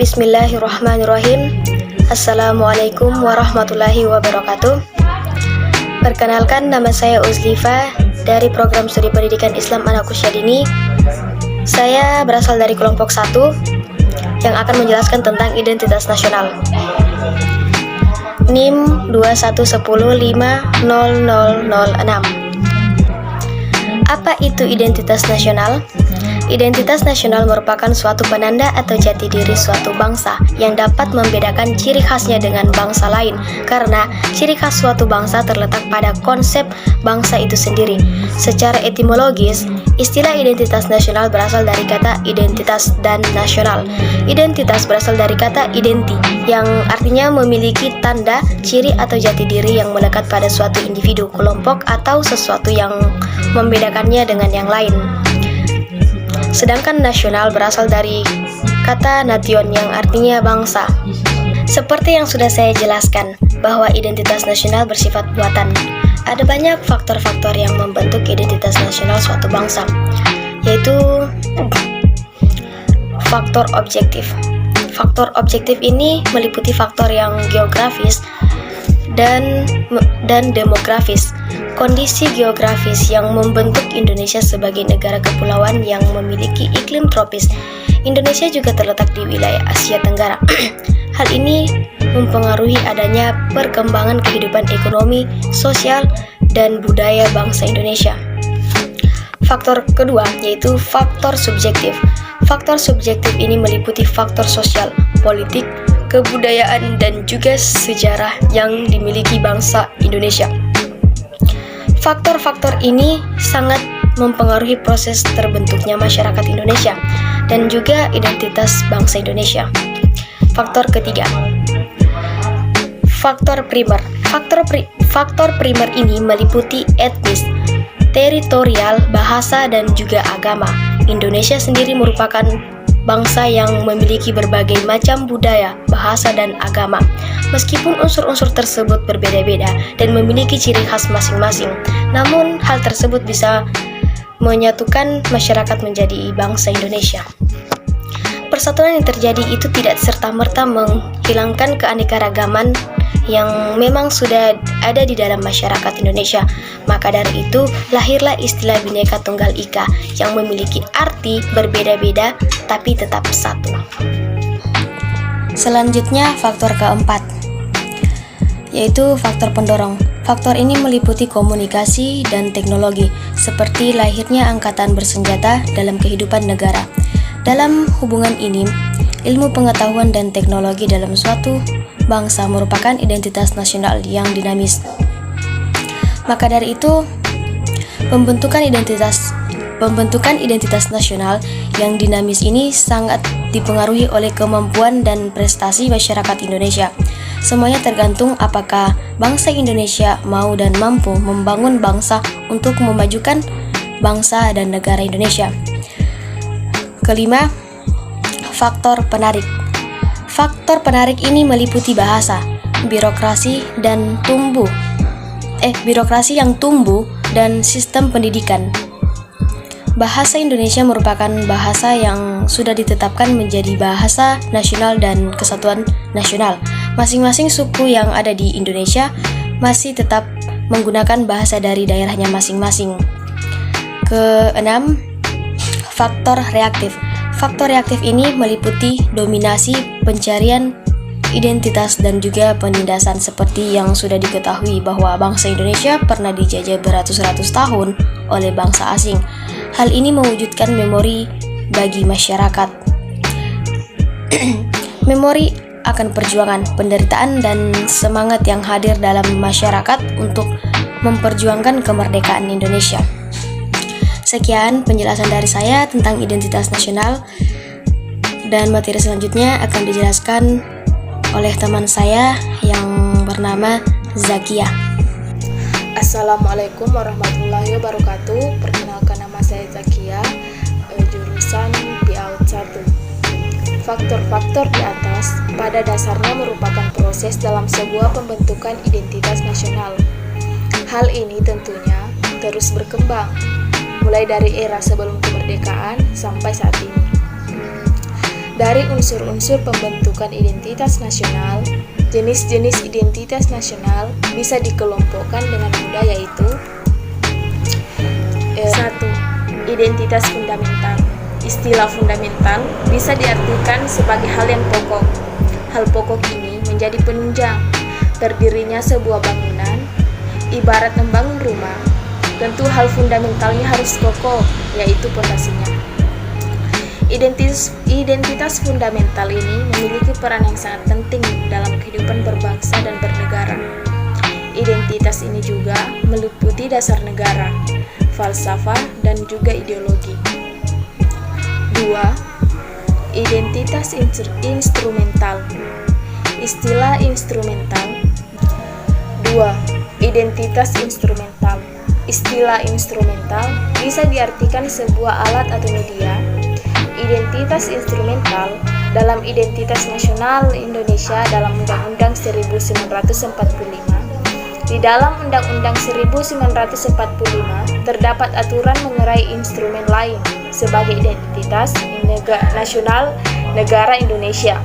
Bismillahirrahmanirrahim. Assalamualaikum warahmatullahi wabarakatuh. Perkenalkan, nama saya Uzlifa dari program studi pendidikan Islam Anak Usia Dini. Saya berasal dari kelompok 1 yang akan menjelaskan tentang identitas nasional. NIM 2110500006. Apa itu identitas nasional? Identitas nasional merupakan suatu penanda atau jati diri suatu bangsa yang dapat membedakan ciri khasnya dengan bangsa lain, karena ciri khas suatu bangsa terletak pada konsep bangsa itu sendiri. Secara etimologis, istilah identitas nasional berasal dari kata identitas dan nasional. Identitas berasal dari kata identi, yang artinya memiliki tanda, ciri atau jati diri yang melekat pada suatu individu, kelompok, atau sesuatu yang membedakannya dengan yang lain. Sedangkan nasional berasal dari kata nation yang artinya bangsa. Seperti yang sudah saya jelaskan, bahwa identitas nasional bersifat buatan. Ada banyak faktor-faktor yang membentuk identitas nasional suatu bangsa, yaitu faktor objektif. Faktor objektif ini meliputi faktor yang geografis dan demografis. Kondisi geografis yang membentuk Indonesia sebagai negara kepulauan yang memiliki iklim tropis. Indonesia juga terletak di wilayah Asia Tenggara. Hal ini mempengaruhi adanya perkembangan kehidupan ekonomi, sosial, dan budaya bangsa Indonesia. Faktor kedua yaitu faktor subjektif. Faktor subjektif ini meliputi faktor sosial, politik, kebudayaan, dan juga sejarah yang dimiliki bangsa Indonesia. Faktor-faktor ini sangat mempengaruhi proses terbentuknya masyarakat Indonesia dan juga identitas bangsa Indonesia. Faktor ketiga, faktor primer. Faktor primer ini meliputi etnis, teritorial, bahasa, dan juga agama. Indonesia sendiri merupakan bangsa yang memiliki berbagai macam budaya, bahasa, dan agama. Meskipun unsur-unsur tersebut berbeda-beda dan memiliki ciri khas masing-masing, namun hal tersebut bisa menyatukan masyarakat menjadi bangsa Indonesia. Persatuan yang terjadi itu tidak serta-merta menghilangkan keanekaragaman yang memang sudah ada di dalam masyarakat Indonesia. Maka dari itu, lahirlah istilah Bhinneka Tunggal Ika yang memiliki arti berbeda-beda tapi tetap satu. Selanjutnya, faktor keempat, yaitu faktor pendorong. Faktor ini meliputi komunikasi dan teknologi, seperti lahirnya angkatan bersenjata dalam kehidupan negara. Dalam hubungan ini, ilmu pengetahuan dan teknologi dalam suatu bangsa merupakan identitas nasional yang dinamis. Maka dari itu, pembentukan identitas nasional yang dinamis ini sangat dipengaruhi oleh kemampuan dan prestasi masyarakat Indonesia. Semuanya tergantung apakah bangsa Indonesia mau dan mampu membangun bangsa untuk memajukan bangsa dan negara Indonesia. Kelima, faktor penarik. Faktor penarik ini meliputi bahasa, birokrasi yang tumbuh dan sistem pendidikan. Bahasa Indonesia merupakan bahasa yang sudah ditetapkan menjadi bahasa nasional dan kesatuan nasional. Masing-masing suku yang ada di Indonesia masih tetap menggunakan bahasa dari daerahnya masing-masing. Keenam, faktor reaktif. Faktor reaktif ini meliputi dominasi, pencarian identitas, dan juga penindasan. Seperti yang sudah diketahui bahwa bangsa Indonesia pernah dijajah beratus-ratus tahun oleh bangsa asing. Hal ini mewujudkan memori bagi masyarakat. Memori akan perjuangan, penderitaan, dan semangat yang hadir dalam masyarakat untuk memperjuangkan kemerdekaan Indonesia. Sekian penjelasan dari saya tentang identitas nasional, dan materi selanjutnya akan dijelaskan oleh teman saya yang bernama Zakia. Assalamualaikum warahmatullahi wabarakatuh. Perkenalkan, nama saya Zakia, jurusan PIAUD 1. Faktor-faktor di atas pada dasarnya merupakan proses dalam sebuah pembentukan identitas nasional. Hal ini tentunya terus berkembang, mulai dari era sebelum kemerdekaan sampai saat ini. Dari unsur-unsur pembentukan identitas nasional, jenis-jenis identitas nasional bisa dikelompokkan dengan mudah, yaitu 1. Identitas fundamental. Istilah fundamental bisa diartikan sebagai hal yang pokok. Hal pokok ini menjadi penunjang terdirinya sebuah bangunan. Ibarat membangun rumah, tentu hal fundamentalnya harus kokoh, yaitu pondasinya. Identitas fundamental ini memiliki peran yang sangat penting dalam kehidupan berbangsa dan bernegara. Identitas ini juga meliputi dasar negara, falsafah, dan juga ideologi. 2. Identitas instrumental. Istilah instrumental. 2. Identitas instrumental. Istilah instrumental bisa diartikan sebuah alat atau media. Identitas instrumental dalam Identitas Nasional Indonesia dalam Undang-Undang 1945. Di dalam Undang-Undang 1945 terdapat aturan mengenai instrumen lain sebagai identitas nasional negara Indonesia.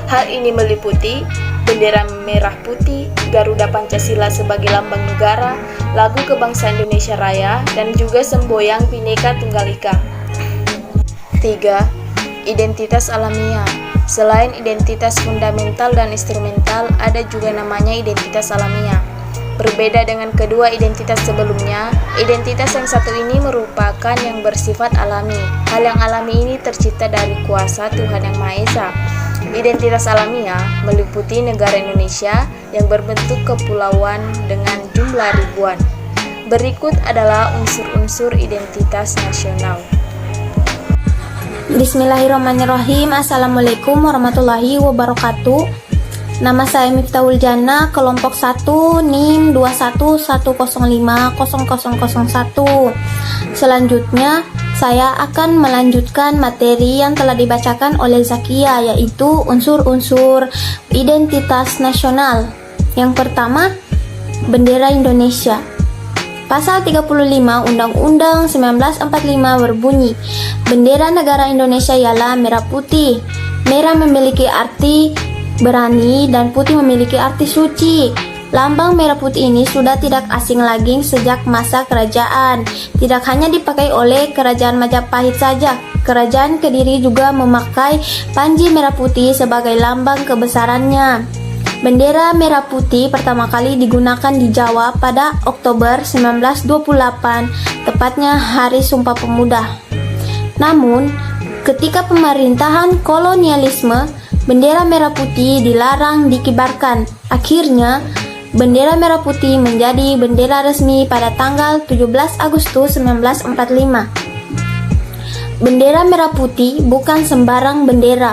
Hal ini meliputi bendera merah putih, Garuda Pancasila sebagai lambang negara, lagu kebangsaan Indonesia Raya, dan juga semboyan Bhinneka Tunggal Ika. 3. Identitas alamiah. Selain identitas fundamental dan instrumental, ada juga namanya identitas alamiah. Berbeda dengan kedua identitas sebelumnya, identitas yang satu ini merupakan yang bersifat alami. Hal yang alami ini tercipta dari kuasa Tuhan Yang Maha Esa. Identitas alamiah meliputi negara Indonesia yang berbentuk kepulauan dengan jumlah ribuan. Berikut adalah unsur-unsur identitas nasional. Bismillahirrahmanirrahim. Assalamualaikum warahmatullahi wabarakatuh. Nama saya Miftahul Jannah, kelompok 1 NIM 2110500001. Selanjutnya, saya akan melanjutkan materi yang telah dibacakan oleh Zakia, yaitu unsur-unsur identitas nasional. Yang pertama, bendera Indonesia. Pasal 35 Undang-Undang 1945 berbunyi, bendera negara Indonesia ialah merah putih. Merah memiliki arti berani dan putih memiliki arti suci. Lambang merah putih ini sudah tidak asing lagi sejak masa kerajaan. Tidak hanya dipakai oleh kerajaan Majapahit saja, kerajaan Kediri juga memakai panji merah putih sebagai lambang kebesarannya. Bendera merah putih pertama kali digunakan di Jawa pada Oktober 1928, tepatnya Hari Sumpah Pemuda. Namun, ketika pemerintahan kolonialisme, bendera merah putih dilarang dikibarkan. Akhirnya, bendera merah putih menjadi bendera resmi pada tanggal 17 Agustus 1945. Bendera merah putih bukan sembarang bendera,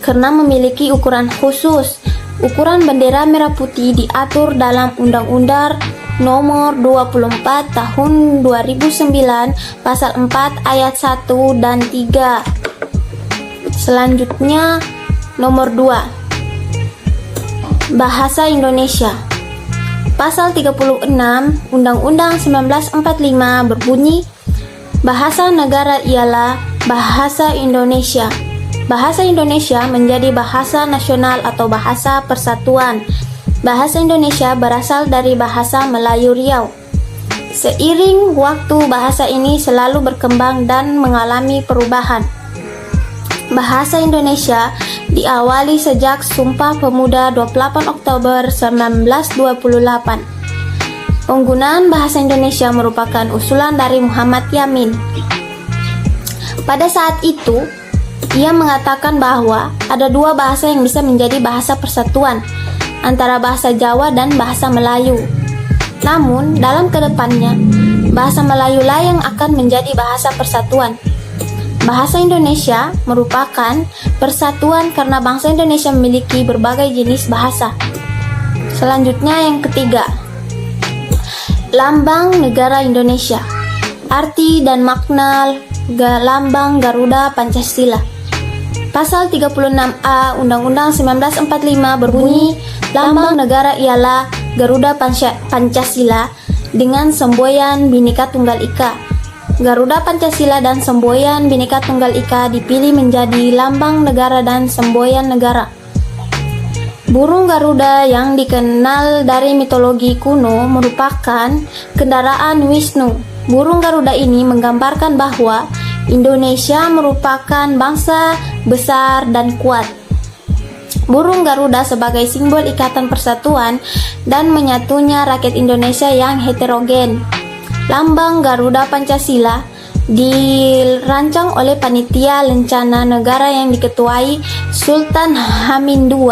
karena memiliki ukuran khusus. Ukuran bendera merah putih diatur dalam Undang-Undang Nomor 24 Tahun 2009 Pasal 4 Ayat 1 dan 3. Selanjutnya, nomor 2. Bahasa Indonesia. Pasal 36 Undang-Undang 1945 berbunyi, bahasa negara ialah bahasa Indonesia. Bahasa Indonesia menjadi bahasa nasional atau bahasa persatuan. Bahasa Indonesia berasal dari bahasa Melayu Riau. Seiring waktu, bahasa ini selalu berkembang dan mengalami perubahan. Bahasa Indonesia diawali sejak Sumpah Pemuda 28 Oktober 1928. Penggunaan bahasa Indonesia merupakan usulan dari Muhammad Yamin. Pada saat itu, ia mengatakan bahwa ada dua bahasa yang bisa menjadi bahasa persatuan, antara bahasa Jawa dan bahasa Melayu. Namun, dalam kedepannya, bahasa Melayulah yang akan menjadi bahasa persatuan. Bahasa Indonesia merupakan persatuan karena bangsa Indonesia memiliki berbagai jenis bahasa. Selanjutnya, yang ketiga, lambang negara Indonesia. Arti dan makna lambang Garuda Pancasila. Pasal 36A Undang-Undang 1945 berbunyi, lambang negara ialah Garuda Pancasila dengan semboyan Bhinneka Tunggal Ika. Garuda Pancasila dan semboyan Bhinneka Tunggal Ika dipilih menjadi lambang negara dan semboyan negara. Burung Garuda yang dikenal dari mitologi kuno merupakan kendaraan Wisnu. Burung Garuda ini menggambarkan bahwa Indonesia merupakan bangsa besar dan kuat. Burung Garuda sebagai simbol ikatan persatuan dan menyatunya rakyat Indonesia yang heterogen. Lambang Garuda Pancasila dirancang oleh Panitia Lencana Negara yang diketuai Sultan Hamid II.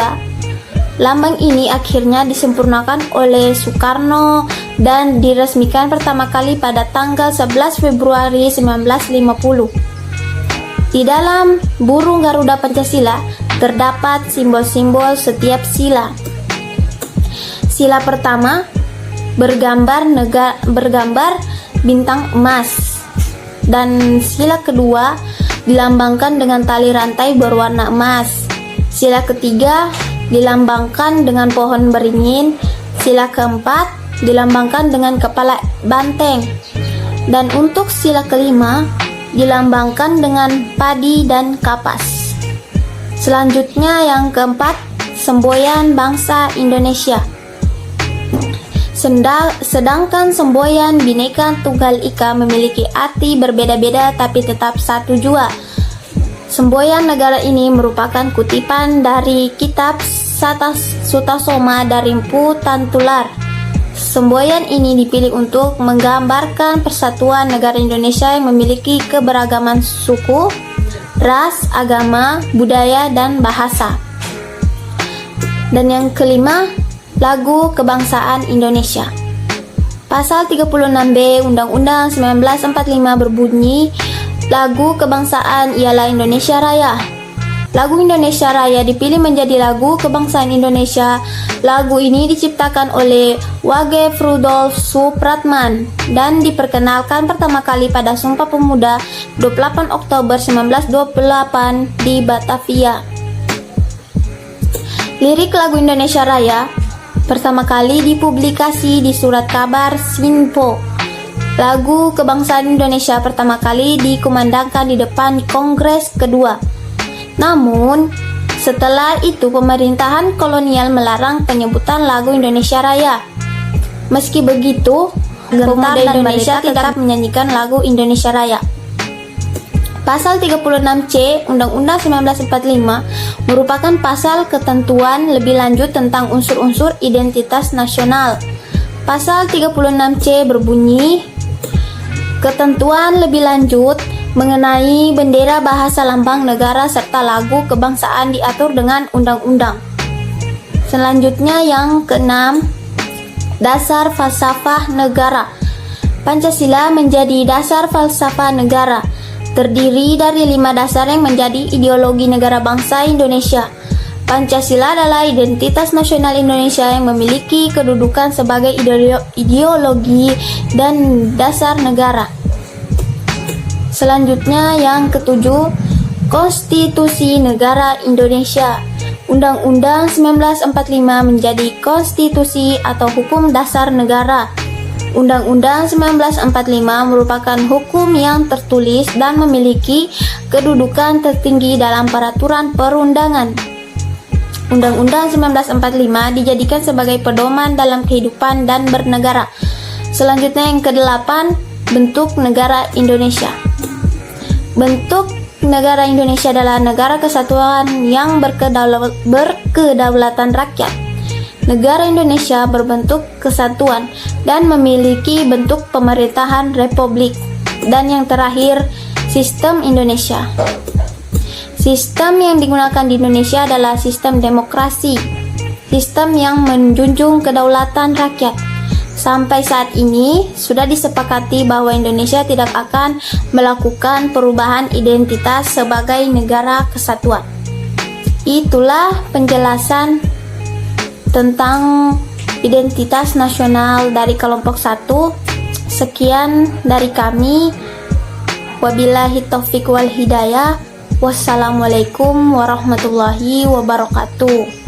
Lambang ini akhirnya disempurnakan oleh Soekarno dan diresmikan pertama kali pada tanggal 11 Februari 1950. Di dalam burung Garuda Pancasila terdapat simbol-simbol setiap sila. Sila pertama bergambar bintang emas, dan sila kedua dilambangkan dengan tali rantai berwarna emas. Sila ketiga dilambangkan dengan pohon beringin. Sila keempat dilambangkan dengan kepala banteng, dan untuk sila kelima dilambangkan dengan padi dan kapas. Selanjutnya yang keempat, semboyan bangsa Indonesia. Sedangkan semboyan Bhinneka Tunggal Ika memiliki arti berbeda-beda tapi tetap satu jua. Semboyan negara ini merupakan kutipan dari kitab Sutasoma Darimpu Tantular. Semboyan ini dipilih untuk menggambarkan persatuan negara Indonesia yang memiliki keberagaman suku, ras, agama, budaya, dan bahasa. Dan yang kelima, lagu kebangsaan Indonesia. Pasal 36B Undang-Undang 1945 berbunyi, lagu kebangsaan ialah Indonesia Raya. Lagu Indonesia Raya dipilih menjadi lagu kebangsaan Indonesia. Lagu ini diciptakan oleh Wage Rudolf Supratman dan diperkenalkan pertama kali pada Sumpah Pemuda 28 Oktober 1928 di Batavia. Lirik lagu Indonesia Raya pertama kali dipublikasi di Surat Kabar Sinpo. Lagu kebangsaan Indonesia pertama kali dikumandangkan di depan Kongres kedua. Namun, setelah itu pemerintahan kolonial melarang penyebutan lagu Indonesia Raya. Meski begitu, pemuda Indonesia tetap menyanyikan lagu Indonesia Raya. Pasal 36C Undang-Undang 1945 merupakan pasal ketentuan lebih lanjut tentang unsur-unsur identitas nasional. Pasal 36C berbunyi, ketentuan lebih lanjut mengenai bendera, bahasa, lambang negara, serta lagu kebangsaan diatur dengan undang-undang. Selanjutnya yang keenam, dasar falsafah negara. Pancasila menjadi dasar falsafah negara, terdiri dari 5 dasar yang menjadi ideologi negara bangsa Indonesia. Pancasila adalah identitas nasional Indonesia yang memiliki kedudukan sebagai ideologi dan dasar negara. Selanjutnya yang ketujuh, Konstitusi Negara Indonesia. Undang-Undang 1945 menjadi konstitusi atau hukum dasar negara. Undang-Undang 1945 merupakan hukum yang tertulis dan memiliki kedudukan tertinggi dalam peraturan perundangan. Undang-Undang 1945 dijadikan sebagai pedoman dalam kehidupan dan bernegara. Selanjutnya yang kedelapan, bentuk negara Indonesia. Bentuk negara Indonesia adalah negara kesatuan yang berkedaulatan rakyat. Negara Indonesia berbentuk kesatuan dan memiliki bentuk pemerintahan republik. Dan yang terakhir, sistem Indonesia. Sistem yang digunakan di Indonesia adalah sistem demokrasi, sistem yang menjunjung kedaulatan rakyat. Sampai saat ini sudah disepakati bahwa Indonesia tidak akan melakukan perubahan identitas sebagai negara kesatuan. Itulah penjelasan tentang identitas nasional dari kelompok 1. Sekian dari kami. Wabillahi taufiq wal hidayah. Wassalamualaikum warahmatullahi wabarakatuh.